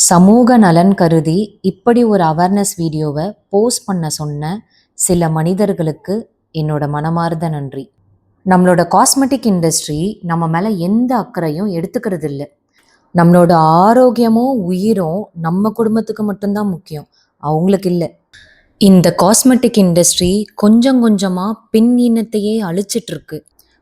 சமூக நலன் கருதி இப்படி ஒரு அவேர்னஸ் வீடியோவை போஸ்ட் பண்ண சொன்ன சில மனிதர்களுக்கு என்னோட மனமார்ந்த நன்றி. நம்மளோட காஸ்மெட்டிக் இண்டஸ்ட்ரி நம்ம மேலே எந்த அக்கறையும் எடுத்துக்கிறது இல்லை. நம்மளோட ஆரோக்கியமும் உயிரும் நம்ம குடும்பத்துக்கு மட்டும்தான் முக்கியம், அவங்களுக்கு இல்லை. இந்த காஸ்மெட்டிக் இண்டஸ்ட்ரி கொஞ்சம் கொஞ்சமாக பின் இனத்தையே அழிச்சிட்டு இருக்கு.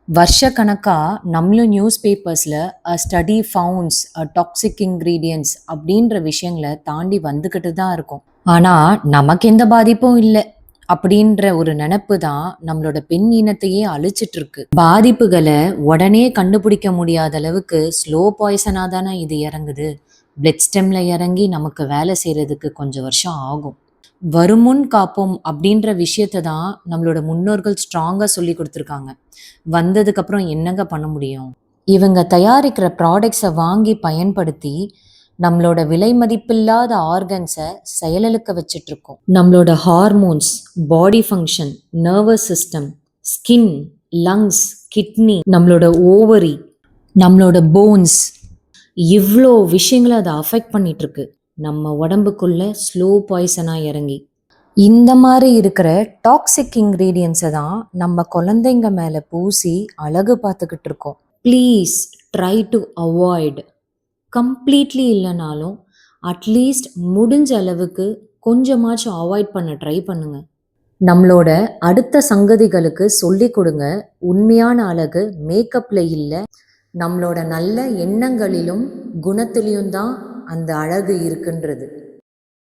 வருஷக்கணக்காக நம்மளும் நியூஸ் பேப்பர்ஸில் ஸ்டடி ஃபவுண்ட்ஸ் டாக்ஸிக் இன்க்ரீடியன்ட்ஸ் அப்படின்ற விஷயங்களை தாண்டி வந்துக்கிட்டு தான் இருக்கும். ஆனால் நமக்கு எந்த பாதிப்பும் இல்லை அப்படின்ற ஒரு நினப்பு தான் நம்மளோட பெண் இனத்தையே அழிச்சிட்டு இருக்கு. பாதிப்புகளை உடனே கண்டுபிடிக்க முடியாத அளவுக்கு ஸ்லோ பாய்சனாக தானே இது இறங்குது. பிளட் ஸ்டெம்ல இறங்கி நமக்கு வேலை செய்கிறதுக்கு கொஞ்சம் வருஷம் ஆகும். வருமுன் காப்போம் அப்படின்ற விஷயத்தை தான் நம்மளோட முன்னோர்கள் ஸ்ட்ராங்காக சொல்லி கொடுத்துருக்காங்க. வந்ததுக்கப்புறம் என்னங்க பண்ண முடியும்? இவங்க தயாரிக்கிற ப்ராடக்ட்ஸை வாங்கி பயன்படுத்தி நம்மளோட விலை மதிப்பில்லாத ஆர்கன்ஸை செயலிழக்க வச்சிட்ருக்கோம். நம்மளோட hormones, body function, nervous system, skin, lungs, kidney, நம்மளோட ஓவரி, நம்மளோட போன்ஸ், இவ்வளோ விஷயங்களை அதை அஃபெக்ட் பண்ணிகிட்ருக்கு. நம்ம உடம்புக்குள்ள ஸ்லோ பாய்சனாக இறங்கி இந்த மாதிரி இருக்கிற டாக்ஸிக் இன்க்ரீடியன்ஸை தான் நம்ம குழந்தைங்க மேலே பூசி அழகு பார்த்துக்கிட்டு இருக்கோம். Please try to avoid. Completely இல்லைனாலும் அட்லீஸ்ட் முடிஞ்ச அளவுக்கு கொஞ்சமாச்சும் அவாய்ட் பண்ண ட்ரை பண்ணுங்க. நம்மளோட அடுத்த சங்கதிகளுக்கு சொல்லி கொடுங்க, உண்மையான அழகு மேக்கப்பில் இல்லை, நம்மளோட நல்ல எண்ணங்களிலும் குணத்திலையும் தான் அந்த அழகு இருக்குன்றது.